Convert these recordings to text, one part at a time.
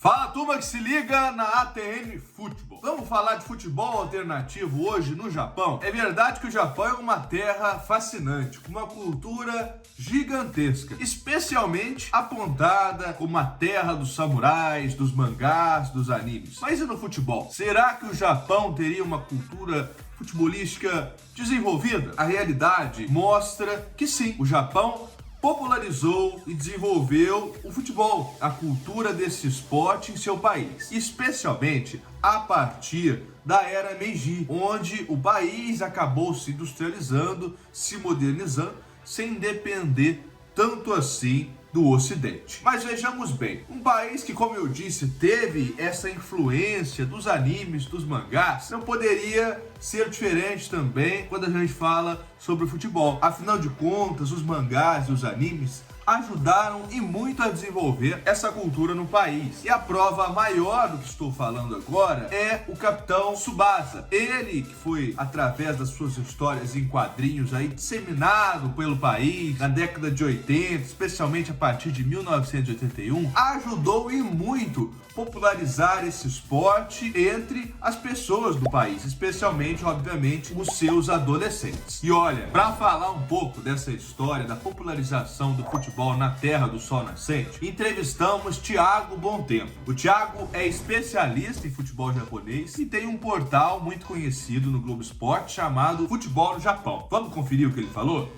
Fala, turma que se liga na ATN Futebol. Vamos falar de futebol alternativo hoje no Japão? É verdade que o Japão é uma terra fascinante, com uma cultura gigantesca, especialmente apontada como a terra dos samurais, dos mangás, dos animes. Mas e no futebol? Será que o Japão teria uma cultura futebolística desenvolvida? A realidade mostra que sim, o Japão popularizou e desenvolveu o futebol, a cultura desse esporte em seu país, especialmente a partir da era Meiji, onde o país acabou se industrializando, se modernizando, sem depender tanto assim do Ocidente. Mas vejamos bem, um país que, como eu disse, teve essa influência dos animes, dos mangás, não poderia ser diferente também quando a gente fala sobre o futebol. Afinal de contas, os mangás e os animes ajudaram e muito a desenvolver essa cultura no país. E a prova maior do que estou falando agora é o Capitão Tsubasa. Ele que foi, através das suas histórias em quadrinhos aí, disseminado pelo país na década de 80, especialmente a partir de 1981, ajudou e muito popularizar esse esporte entre as pessoas do país, especialmente, obviamente, os seus adolescentes. E olha, para falar um pouco dessa história da popularização do futebol na terra do sol nascente, entrevistamos Thiago Bontempo. O Thiago é especialista em futebol japonês e tem um portal muito conhecido no Globo Esporte chamado Futebol no Japão. Vamos conferir o que ele falou?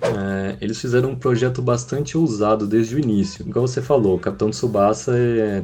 Eles fizeram um projeto bastante ousado desde o início. Igual você falou, o Capitão Tsubasa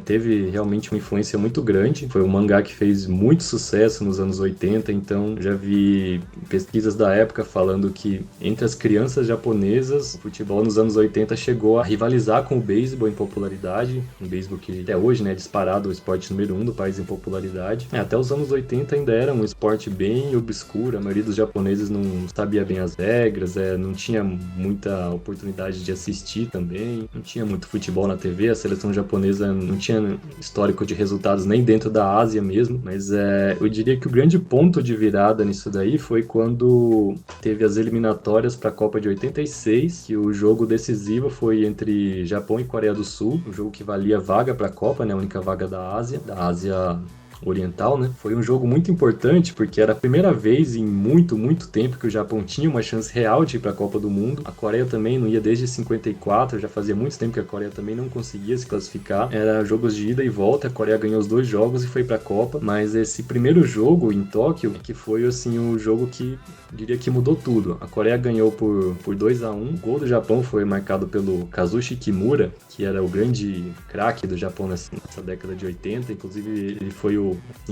teve realmente uma influência muito grande. Foi um mangá que fez muito sucesso nos anos 80, então já vi pesquisas da época falando que entre as crianças japonesas, o futebol nos anos 80 chegou a rivalizar com o beisebol em popularidade. Um beisebol que até hoje é disparado o esporte número 1 do país em popularidade. Até os anos 80 ainda era um esporte bem obscuro, a maioria dos japoneses não sabia bem as regras, não tinha muita oportunidade de assistir também, não tinha muito futebol na TV, a seleção japonesa não tinha histórico de resultados nem dentro da Ásia mesmo, mas eu diria que o grande ponto de virada nisso daí foi quando teve as eliminatórias para a Copa de 86, que o jogo decisivo foi entre Japão e Coreia do Sul, um jogo que valia vaga para a Copa, a única vaga da Ásia Oriental, Foi um jogo muito importante porque era a primeira vez em muito, muito tempo que o Japão tinha uma chance real de ir para a Copa do Mundo. A Coreia também não ia desde 54, já fazia muito tempo que a Coreia também não conseguia se classificar. Era jogos de ida e volta, a Coreia ganhou os 2 jogos e foi para a Copa, mas esse primeiro jogo em Tóquio, que foi assim o jogo que diria que mudou tudo. A Coreia ganhou por 2-1. O gol do Japão foi marcado pelo Kazushi Kimura, que era o grande craque do Japão nessa década de 80. Inclusive, ele foi o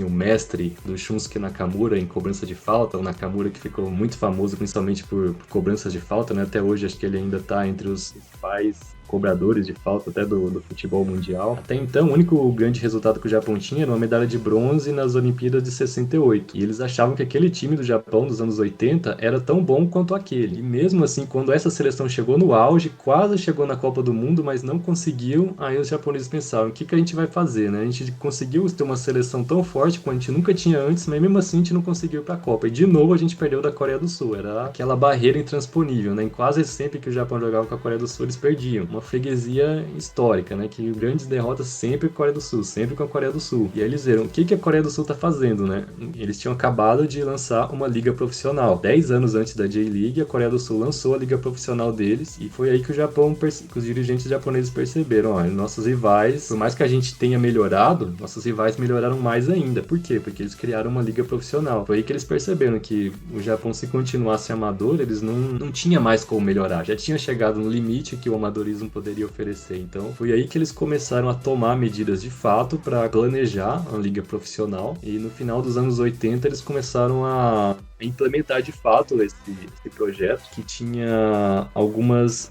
mestre do Shunsuke Nakamura em cobrança de falta. O Nakamura que ficou muito famoso, principalmente por cobranças de falta, Até hoje, acho que ele ainda está entre os principais cobradores de falta até do futebol mundial. Até então, o único grande resultado que o Japão tinha era uma medalha de bronze nas Olimpíadas de 68. E eles achavam que aquele time do Japão dos anos 80 era tão bom quanto aquele. E mesmo assim, quando essa seleção chegou no auge, quase chegou na Copa do Mundo, mas não conseguiu, aí os japoneses pensaram, o que a gente vai fazer, A gente conseguiu ter uma seleção tão forte como a gente nunca tinha antes, mas mesmo assim a gente não conseguiu ir pra Copa. E de novo a gente perdeu da Coreia do Sul. Era aquela barreira intransponível, Em quase sempre que o Japão jogava com a Coreia do Sul, eles perdiam. Uma freguesia histórica, Que grandes derrotas sempre com a Coreia do Sul, sempre com a Coreia do Sul. E aí eles viram, o que a Coreia do Sul tá fazendo, Eles tinham acabado de lançar uma liga profissional. 10 anos antes da J-League, a Coreia do Sul lançou a liga profissional deles, e foi aí que que os dirigentes japoneses perceberam, nossos rivais, por mais que a gente tenha melhorado, nossos rivais melhoraram mais ainda. Por quê? Porque eles criaram uma liga profissional. Foi aí que eles perceberam que o Japão, se continuasse amador, eles não tinha mais como melhorar. Já tinha chegado no limite que o amadorismo poderia oferecer. Então, foi aí que eles começaram a tomar medidas de fato para planejar a liga profissional, e no final dos anos 80 eles começaram a implementar de fato esse projeto, que tinha algumas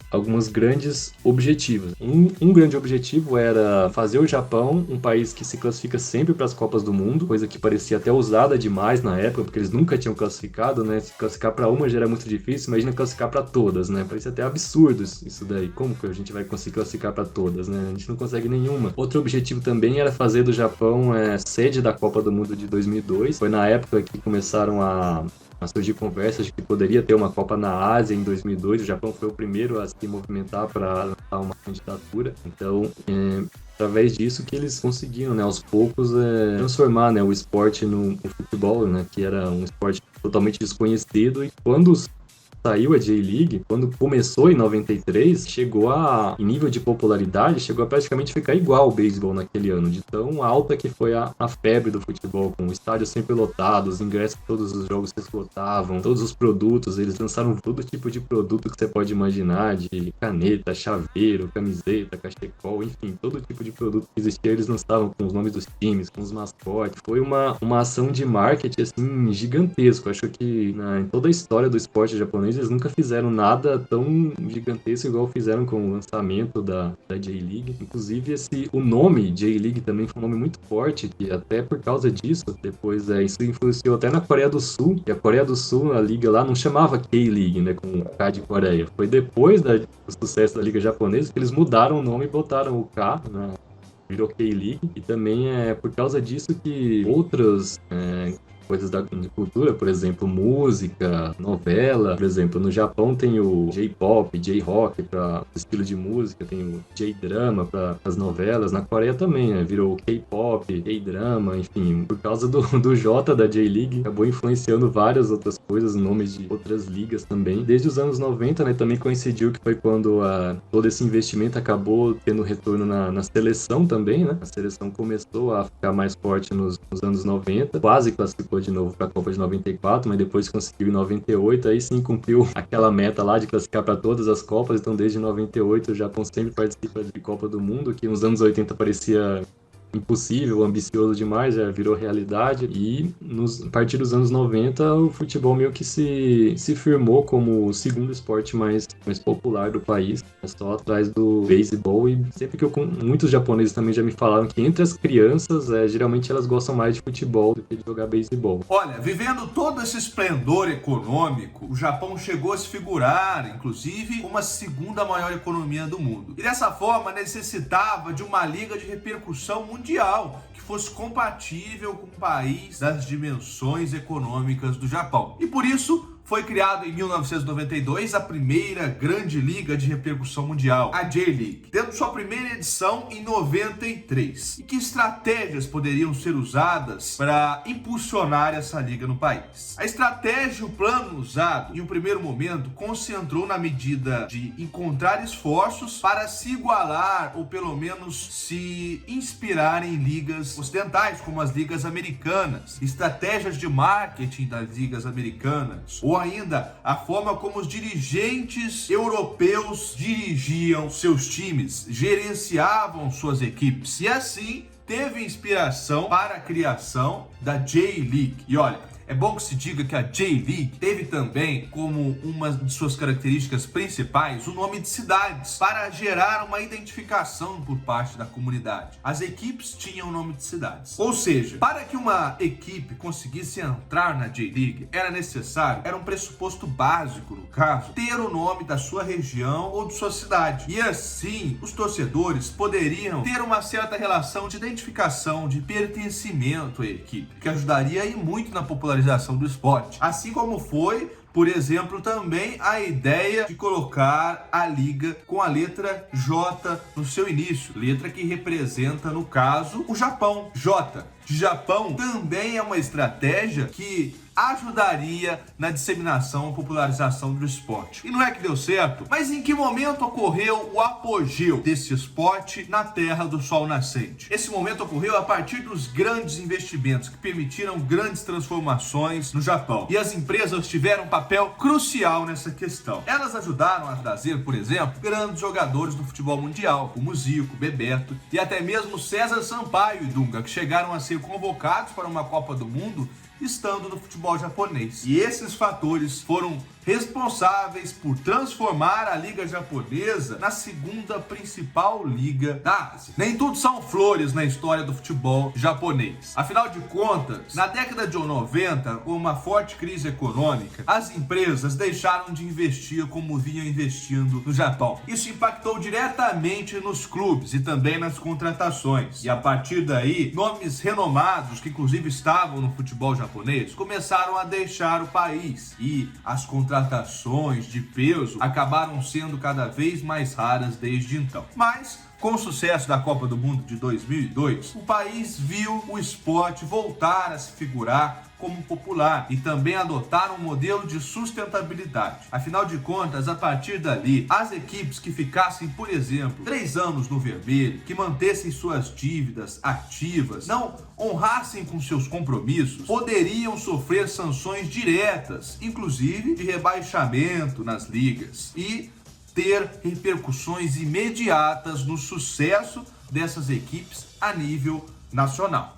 grandes objetivos. Um grande objetivo era fazer o Japão um país que se classifica sempre para as Copas do Mundo, coisa que parecia até ousada demais na época, porque eles nunca tinham classificado, Se classificar para uma já era muito difícil, imagina classificar para todas, Parecia até absurdo isso daí. Como que a gente vai conseguir classificar para todas, A gente não consegue nenhuma. Outro objetivo também era fazer do Japão sede da Copa do Mundo de 2002. Foi na época que começaram a a surgir conversas de que poderia ter uma Copa na Ásia em 2002. O Japão foi o primeiro a se movimentar para lançar uma candidatura. Então, através disso que eles conseguiram, né, aos poucos, transformar, né, o esporte no futebol, né, que era um esporte totalmente desconhecido. E quando saiu a J-League, quando começou em 93, em nível de popularidade, chegou a praticamente ficar igual ao beisebol naquele ano, de tão alta que foi a febre do futebol, com o estádio sempre lotado, os ingressos de todos os jogos se esgotavam, todos os produtos, eles lançaram todo tipo de produto que você pode imaginar, de caneta, chaveiro, camiseta, cachecol, enfim, todo tipo de produto que existia, eles lançavam com os nomes dos times, com os mascotes. Foi uma ação de marketing, assim, gigantesco. Acho que em toda a história do esporte japonês, eles nunca fizeram nada tão gigantesco igual fizeram com o lançamento da J-League. Inclusive, o nome J-League também foi um nome muito forte, que até por causa disso, depois isso influenciou até na Coreia do Sul, e a Coreia do Sul, a liga lá, não chamava K-League, né, com o K de Coreia. Foi depois do sucesso da liga japonesa que eles mudaram o nome e botaram o K, né, virou K-League, e também é por causa disso que outras coisas de cultura, por exemplo, música, novela. Por exemplo, no Japão tem o J-pop, J-rock para o estilo de música, tem o J-drama para as novelas. Na Coreia também, né? Virou K-pop, J-drama, enfim. Por causa do J da J-League, acabou influenciando várias outras coisas, nomes de outras ligas também. Desde os anos 90, né, também coincidiu que foi quando todo esse investimento acabou tendo retorno na seleção também, né? A seleção começou a ficar mais forte nos anos 90, quase classificou de novo para a Copa de 94, mas depois conseguiu em 98, aí sim cumpriu aquela meta lá de classificar para todas as Copas. Então desde 98 o Japão sempre participa de Copa do Mundo, que nos anos 80 parecia impossível, ambicioso demais, já virou realidade. E a partir dos anos 90 o futebol meio que se firmou como o segundo esporte mais popular do país, só atrás do beisebol. E sempre que muitos japoneses também já me falaram que entre as crianças, geralmente elas gostam mais de futebol do que de jogar beisebol. Olha, vivendo todo esse esplendor econômico, o Japão chegou a se figurar, inclusive, como a segunda maior economia do mundo. E dessa forma necessitava de uma liga de repercussão mundial que fosse compatível com o país das dimensões econômicas do Japão. E por isso foi criado em 1992 a primeira grande liga de repercussão mundial, a J-League, tendo sua primeira edição em 93. E que estratégias poderiam ser usadas para impulsionar essa liga no país? A estratégia e o plano usado, em um primeiro momento, concentrou na medida de encontrar esforços para se igualar ou pelo menos se inspirar em ligas ocidentais, como as ligas americanas, estratégias de marketing das ligas americanas, ou ainda a forma como os dirigentes europeus dirigiam seus times, gerenciavam suas equipes. E assim teve inspiração para a criação da J-League. E olha, é bom que se diga que a J-League teve também como uma de suas características principais o nome de cidades, para gerar uma identificação por parte da comunidade. As equipes tinham o nome de cidades. Ou seja, para que uma equipe conseguisse entrar na J-League, era um pressuposto básico, no caso, ter o nome da sua região ou de sua cidade. E assim, os torcedores poderiam ter uma certa relação de identificação, de pertencimento à equipe, que ajudaria aí muito na popularização do esporte. Assim como foi, por exemplo, também a ideia de colocar a liga com a letra J no seu início, letra que representa, no caso, o Japão. J de Japão também é uma estratégia que ajudaria na disseminação e popularização do esporte. E não é que deu certo, mas em que momento ocorreu o apogeu desse esporte na terra do sol nascente? Esse momento ocorreu a partir dos grandes investimentos que permitiram grandes transformações no Japão. E as empresas tiveram um papel crucial nessa questão. Elas ajudaram a trazer, por exemplo, grandes jogadores do futebol mundial, como Zico, Bebeto e até mesmo César Sampaio e Dunga, que chegaram a ser convocados para uma Copa do Mundo estando no futebol japonês. E esses fatores foram responsáveis por transformar a liga japonesa na segunda principal liga da Ásia. Nem tudo são flores na história do futebol japonês. Afinal de contas, na década de 90, com uma forte crise econômica, as empresas deixaram de investir como vinham investindo no Japão. Isso impactou diretamente nos clubes e também nas contratações. E a partir daí, nomes renomados, que inclusive estavam no futebol japonês, começaram a deixar o país. E as contratações de peso acabaram sendo cada vez mais raras desde então. Mas, com o sucesso da Copa do Mundo de 2002, o país viu o esporte voltar a se figurar como popular e também adotar um modelo de sustentabilidade. Afinal de contas, a partir dali, as equipes que ficassem, por exemplo, 3 anos no vermelho, que mantessem suas dívidas ativas, não honrassem com seus compromissos, poderiam sofrer sanções diretas, inclusive de rebaixamento nas ligas, e ter repercussões imediatas no sucesso dessas equipes a nível nacional.